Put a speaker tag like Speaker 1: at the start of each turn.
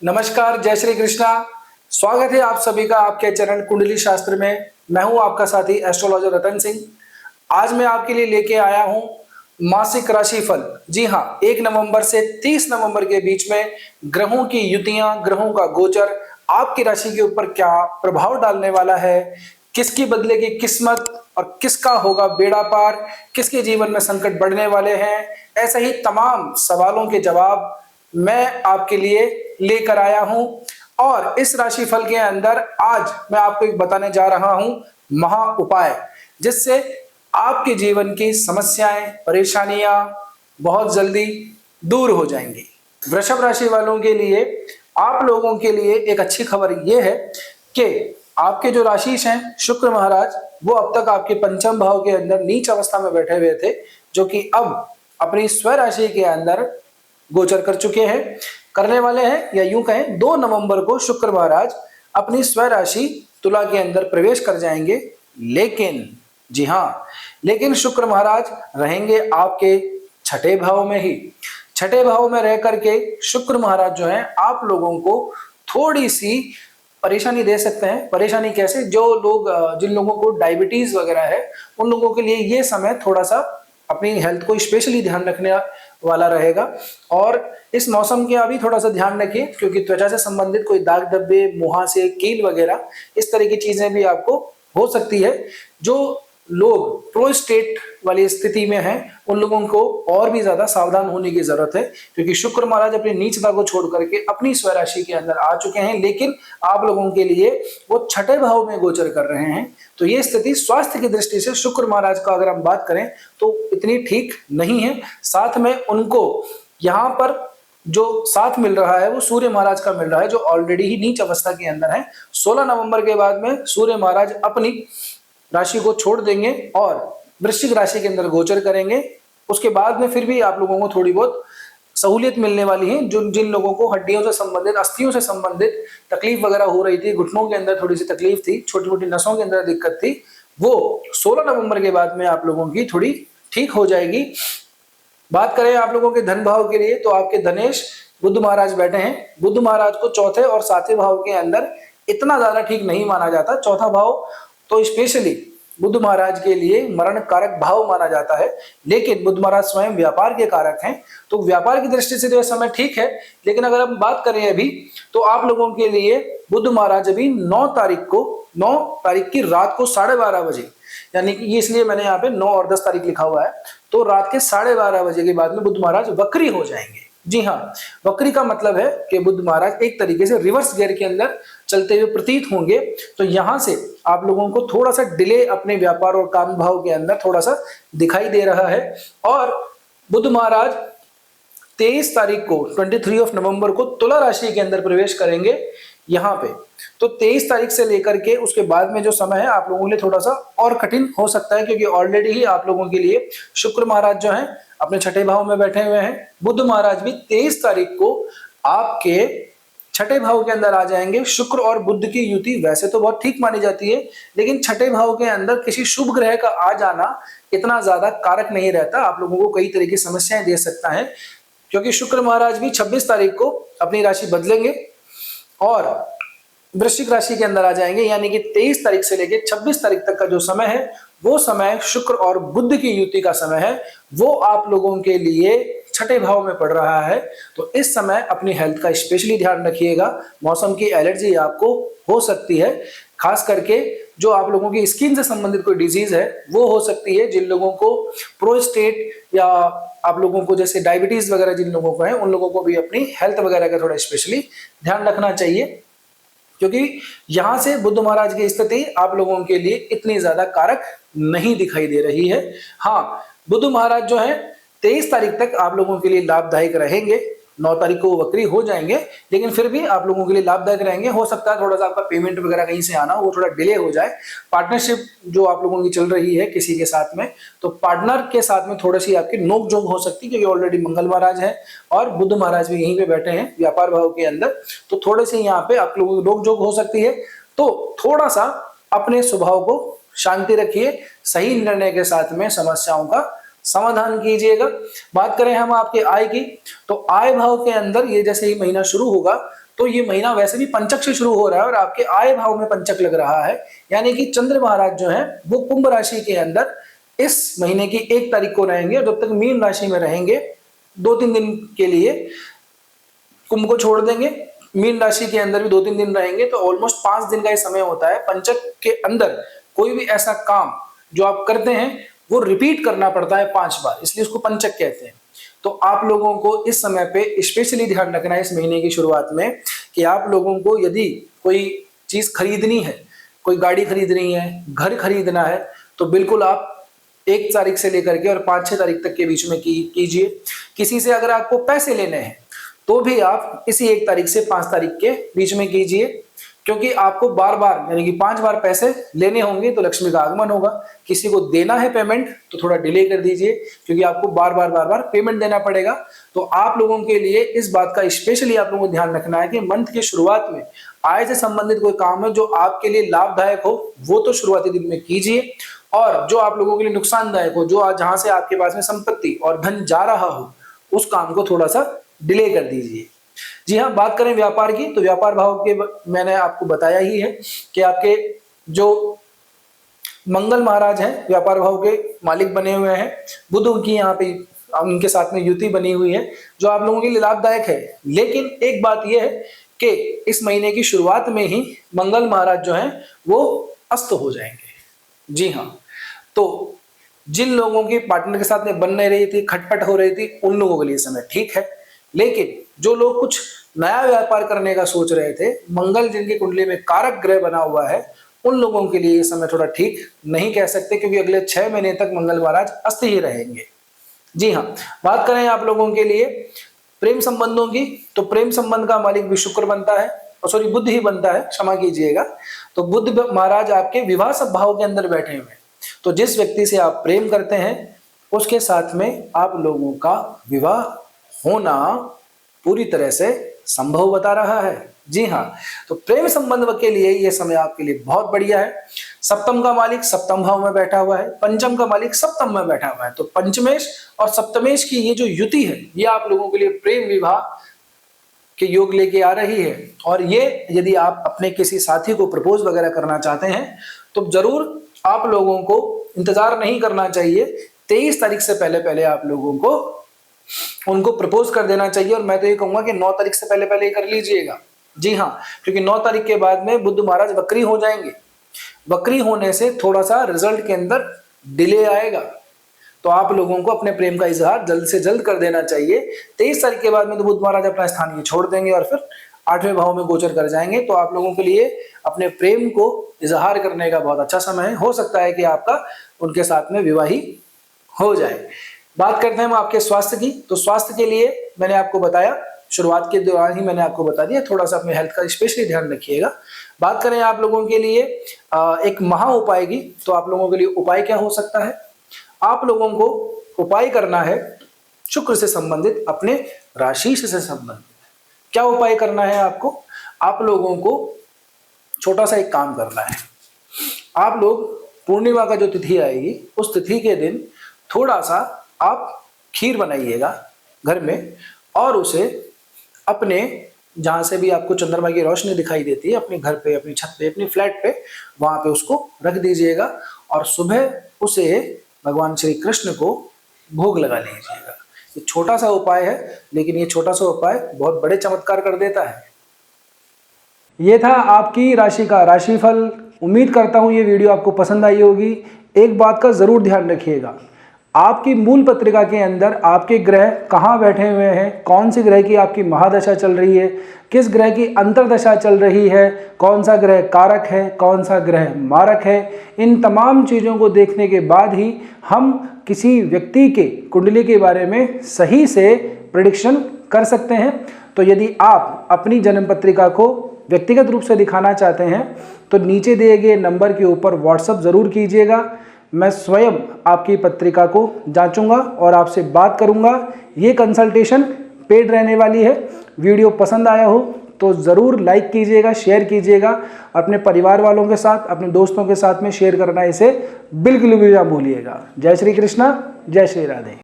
Speaker 1: नमस्कार, जय श्री कृष्णा। स्वागत है आप सभी का आपके चरण कुंडली शास्त्र में। मैं हूं आपका साथी एस्ट्रोलॉजर रतन सिंह। आज मैं आपके लिए लेके आया हूं मासिक राशिफल। जी हां, 1 नवंबर से 30 नवंबर के बीच में ग्रहों की युतियां, ग्रहों का गोचर आपकी राशि के ऊपर क्या प्रभाव डालने वाला है, किसकी बदलेगी किस्मत और किसका होगा बेड़ा पार, किसके जीवन में संकट बढ़ने वाले हैं, ऐसे ही तमाम सवालों के जवाब मैं आपके लिए लेकर आया हूं। और इस राशिफल के अंदर आज मैं आपको एक बताने जा रहा हूं महा उपाय, जिससे आपके जीवन की समस्याएं, परेशानियां बहुत जल्दी दूर हो जाएंगी। वृषभ राशि वालों के लिए, आप लोगों के लिए एक अच्छी खबर यह है कि आपके जो राशिश हैं शुक्र महाराज, वो अब तक आपके पंचम भाव के अंदर नीच अवस्था में बैठे हुए थे, जो कि अब अपनी स्व राशि के अंदर गोचर कर चुके हैं, करने वाले हैं। या यूं कहें 2 नवंबर को शुक्र महाराज अपनी स्व राशि तुला के अंदर प्रवेश कर जाएंगे। लेकिन जी हां, लेकिन शुक्र महाराज रहेंगे आपके छठे भाव में ही। छठे भाव में रह करके शुक्र महाराज जो है आप लोगों को थोड़ी सी परेशानी दे सकते हैं। परेशानी कैसे? जो लोग, जिन लोगों को डायबिटीज वगैरह है, उन लोगों के लिए ये समय थोड़ा सा अपनी हेल्थ को स्पेशली ध्यान रखने वाला रहेगा। और इस मौसम के अभी थोड़ा सा ध्यान रखिए, क्योंकि त्वचा से संबंधित कोई दाग धब्बे, मुहासे, कील वगैरह इस तरह की चीजें भी आपको हो सकती है। जो लोग प्रोस्टेट वाली स्थिति में हैं, उन लोगों को और भी ज्यादा सावधान होने की जरूरत है, क्योंकि शुक्र महाराज अपनी नीचता को छोड़ करके अपनी स्वराशि के अंदर आ चुके हैं। लेकिन आप लोगों के लिए वो छठे भाव में गोचर कर रहे हैं। तो ये स्थिति स्वास्थ्य की दृष्टि से शुक्र महाराज का अगर हम बात करें तो इतनी ठीक नहीं है। साथ में उनको यहाँ पर जो साथ मिल रहा है वो सूर्य महाराज का मिल रहा है, जो ऑलरेडी ही नीच अवस्था के अंदर है। 16 नवंबर के बाद में सूर्य महाराज अपनी राशि को छोड़ देंगे और वृश्चिक राशि के अंदर गोचर करेंगे। उसके बाद में फिर भी आप लोगों को थोड़ी बहुत सहूलियत मिलने वाली है। जिन लोगों को हड्डियों से संबंधित, अस्थियों से संबंधित तकलीफ वगैरह हो रही थी, घुटनों के अंदर थोड़ी सी तकलीफ थी, छोटी मोटी नसों के अंदर दिक्कत थी, वो 16 नवंबर के बाद में आप लोगों की थोड़ी ठीक हो जाएगी। बात करें आप लोगों के धन भाव के लिए, तो आपके धनेश बुध महाराज बैठे हैं। बुध महाराज को चौथे और सातवें भाव के अंदर इतना ज्यादा ठीक नहीं माना जाता। चौथा भाव तो स्पेशली बुध महाराज के लिए मरण कारक भाव माना जाता है, लेकिन बुध महाराज स्वयं व्यापार के कारक हैं, तो व्यापार की दृष्टि से तो यह समय ठीक है। लेकिन अगर हम बात करें अभी, तो आप लोगों के लिए बुध महाराज अभी 9 तारीख की रात को 12:30 बजे, यानी कि इसलिए मैंने यहाँ पे 9 और 10 तारीख लिखा हुआ है, तो रात के 12:30 बजे के बाद में बुध महाराज वक्री हो जाएंगे। जी हाँ, वक्री का मतलब है कि बुध महाराज एक तरीके से रिवर्स गियर के अंदर चलते हुए प्रतीत होंगे। तो यहां से आप लोगों को थोड़ा सा डिले अपने व्यापार और काम भाव के अंदर थोड़ा सा दिखाई दे रहा है। और बुध महाराज 23 तारीख को 23 नवंबर को तुला राशि के अंदर प्रवेश करेंगे यहाँ पे। तो 23 तारीख से लेकर के उसके बाद में जो समय है आप लोगों के लिए थोड़ा सा और कठिन हो सकता है, क्योंकि ऑलरेडी ही आप लोगों के लिए शुक्र महाराज जो है अपने छठे भाव में बैठे हुए हैं। बुध महाराज भी 23 तारीख को आपके छठे भाव के अंदर आ जाएंगे। शुक्र और बुध की युति वैसे तो बहुत ठीक मानी जाती है, लेकिन छठे भाव के अंदर किसी शुभ ग्रह का आ जाना इतना ज्यादा कारक नहीं रहता, आप लोगों को कई तरह की समस्याएं दे सकता है। क्योंकि शुक्र महाराज भी 26 तारीख को अपनी राशि बदलेंगे और वृश्चिक राशि के अंदर आ जाएंगे, यानी कि 23 तारीख से लेकर 26 तारीख तक का जो समय है, वो समय शुक्र और बुध की युति का समय है। वो आप लोगों के लिए छठे भाव में पड़ रहा है। तो इस समय अपनी हेल्थ का स्पेशली ध्यान रखिएगा। मौसम की एलर्जी आपको हो सकती है, खास करके जो आप लोगों की स्किन से संबंधित कोई डिजीज है वो हो सकती है। जिन लोगों को प्रोस्टेट या आप लोगों को जैसे डायबिटीज वगैरह जिन लोगों को है, उन लोगों को भी अपनी हेल्थ वगैरह का थोड़ा स्पेशली ध्यान रखना चाहिए, क्योंकि यहां से बुध महाराज की स्थिति आप लोगों के लिए इतनी ज्यादा कारक नहीं दिखाई दे रही है। हाँ, बुध महाराज जो है 23 तारीख तक आप लोगों के लिए लाभदायक रहेंगे। 9 तारीख को वो वक्री हो जाएंगे, लेकिन फिर भी आप लोगों के लिए लाभदायक रहेंगे। हो सकता है थोड़ा सा आपका पेमेंट वगैरह कहीं से आना वो थोड़ा डिले हो जाए। पार्टनरशिप जो आप लोगों की चल रही है किसी के साथ में, तो पार्टनर के साथ में थोड़ी सी आपकी नोक झोंक हो सकती है, क्योंकि ऑलरेडी मंगल महाराज है और बुध महाराज भी यहीं पे बैठे हैं व्यापार भाव के अंदर। तो थोड़े से यहाँ पे आप लोगों की नोक झोंक हो सकती है। तो थोड़ा सा अपने स्वभाव को शांति रखिए, सही निर्णय के साथ में समस्याओं का समाधान कीजिएगा। बात करें हम आपके आय की, तो आय भाव के अंदर ये जैसे ही महीना शुरू होगा तो ये महीना वैसे भी पंचक से शुरू हो रहा है और आपके आय भाव में पंचक लग रहा है, यानी कि चंद्र महाराज जो है वो कुंभ राशि के अंदर इस महीने की 1 तारीख को रहेंगे और जब तक मीन राशि में रहेंगे 2-3 दिन के लिए कुंभ को छोड़ देंगे, मीन राशि के अंदर भी 2-3 दिन रहेंगे, तो ऑलमोस्ट 5 दिन का ये समय होता है। पंचक के अंदर कोई भी ऐसा काम जो आप करते हैं वो रिपीट करना पड़ता है 5 बार, इसलिए उसको पंचक कहते हैं। तो आप लोगों को इस समय पे स्पेशली ध्यान रखना है इस महीने की शुरुआत में कि आप लोगों को यदि कोई चीज खरीदनी है, कोई गाड़ी खरीदनी है, घर खरीदना है, तो बिल्कुल आप 1 तारीख से लेकर के और 5-6 तारीख तक के बीच में कीजिए। किसी से अगर आपको पैसे लेने हैं तो भी आप इसी 1 तारीख से 5 तारीख के बीच में कीजिए, क्योंकि आपको बार बार यानी कि 5 बार पैसे लेने होंगे तो लक्ष्मी का आगमन होगा। किसी को देना है पेमेंट तो थोड़ा डिले कर दीजिए, क्योंकि आपको बार बार पेमेंट देना पड़ेगा। तो आप लोगों के लिए इस बात का स्पेशली आप लोगों को ध्यान रखना है कि मंथ की शुरुआत में आय से संबंधित कोई काम है जो आपके लिए लाभदायक हो वो तो शुरुआती दिन में कीजिए, और जो आप लोगों के लिए नुकसानदायक हो, जो जहां से आपके पास में संपत्ति और धन जा रहा हो, उस काम को थोड़ा सा डिले कर दीजिए। जी हाँ, बात करें व्यापार की तो व्यापार भाव के मैंने आपको बताया ही है कि आपके जो मंगल महाराज हैं व्यापार भाव के मालिक बने हुए हैं, बुध की यहाँ पे उनके साथ में युति बनी हुई है जो आप लोगों के लिए लाभदायक है। लेकिन एक बात यह है कि इस महीने की शुरुआत में ही मंगल महाराज जो हैं वो अस्त हो जाएंगे। जी हाँ, तो जिन लोगों की पार्टनर के साथ में बन नहीं रही थी, खटपट हो रही थी, उन लोगों के लिए समय ठीक है। लेकिन जो लोग कुछ नया व्यापार करने का सोच रहे थे, मंगल जिनकी कुंडली में कारक ग्रह बना हुआ है, उन लोगों के लिए ये समय थोड़ा ठीक नहीं कह सकते, क्योंकि अगले 6 महीने तक मंगल महाराज अस्त ही रहेंगे। जी हाँ, बात करें आप लोगों के लिए प्रेम संबंधों की तो प्रेम संबंध का मालिक भी शुक्र बनता है, सॉरी बुध ही बनता है, क्षमा कीजिएगा। तो बुध महाराज आपके विवाह सब भाव के अंदर बैठे हुए हैं, तो जिस व्यक्ति से आप प्रेम करते हैं उसके साथ में आप लोगों का विवाह होना पूरी तरह से संभव बता रहा है। जी हाँ, तो प्रेम संबंध के लिए यह समय आपके लिए बहुत बढ़िया है। सप्तम का मालिक सप्तम भाव में बैठा हुआ है, पंचम का मालिक सप्तम में बैठा हुआ है, तो पंचमेश और सप्तमेश की ये जो युति है ये आप लोगों के लिए प्रेम विवाह के योग लेके आ रही है। और ये यदि आप अपने किसी साथी को प्रपोज वगैरह करना चाहते हैं तो जरूर आप लोगों को इंतजार नहीं करना चाहिए, 23 तारीख से पहले आप लोगों को उनको प्रपोज कर देना चाहिए। और मैं तो ये कहूंगा कि 9 तारीख से पहले ही कर लीजिएगा। जी हाँ, क्योंकि 9 तारीख के बाद में बुध महाराज वक्री हो जाएंगे। वक्री होने से थोड़ा सा रिजल्ट के अंदर डिले आएगा, तो आप लोगों को अपने प्रेम का इजहार जल्द से जल्द कर देना चाहिए। 23 तारीख के बाद में तो बुध महाराज अपना स्थान ये छोड़ देंगे और फिर 8वें भाव में गोचर कर जाएंगे, तो आप लोगों के लिए अपने प्रेम को इजहार करने का बहुत अच्छा समय है। हो सकता है कि आपका उनके साथ में विवाह ही हो जाए। बात करते हैं हम आपके स्वास्थ्य की, तो स्वास्थ्य के लिए मैंने आपको बताया, शुरुआत के दौरान ही मैंने आपको बता दिया, थोड़ा सा अपने हेल्थ का स्पेशली ध्यान रखिएगा। बात करें आप लोगों के लिए एक महा उपाय की, तो आप लोगों के लिए उपाय क्या हो सकता है? आप लोगों को उपाय करना है शुक्र से संबंधित, अपने राशि से संबंधित। क्या उपाय करना है आपको? आप लोगों को छोटा सा एक काम करना है। आप लोग पूर्णिमा का जो तिथि आएगी उस तिथि के दिन थोड़ा सा आप खीर बनाइएगा घर में, और उसे अपने जहां से भी आपको चंद्रमा की रोशनी दिखाई देती है, अपने घर पे, अपनी छत पे, अपनी फ्लैट पे, वहां पे उसको रख दीजिएगा और सुबह उसे भगवान श्री कृष्ण को भोग लगा लीजिएगा। ये छोटा सा उपाय है, लेकिन ये छोटा सा उपाय बहुत बड़े चमत्कार कर देता है। ये था आपकी राशि का राशिफल। उम्मीद करता हूँ ये वीडियो आपको पसंद आई होगी। एक बात का जरूर ध्यान रखिएगा, आपकी मूल पत्रिका के अंदर आपके ग्रह कहाँ बैठे हुए हैं, कौन सी ग्रह की आपकी महादशा चल रही है, किस ग्रह की अंतर्दशा चल रही है, कौन सा ग्रह कारक है, कौन सा ग्रह मारक है, इन तमाम चीज़ों को देखने के बाद ही हम किसी व्यक्ति के कुंडली के बारे में सही से प्रेडिक्शन कर सकते हैं। तो यदि आप अपनी जन्म पत्रिका को व्यक्तिगत रूप से दिखाना चाहते हैं तो नीचे दिए गए नंबर के ऊपर व्हाट्सएप ज़रूर कीजिएगा। मैं स्वयं आपकी पत्रिका को जांचूंगा और आपसे बात करूंगा। ये कंसल्टेशन पेड रहने वाली है। वीडियो पसंद आया हो तो ज़रूर लाइक कीजिएगा, शेयर कीजिएगा, अपने परिवार वालों के साथ, अपने दोस्तों के साथ में शेयर करना इसे बिल्कुल भी ना भूलिएगा। जय श्री कृष्णा, जय श्री राधे।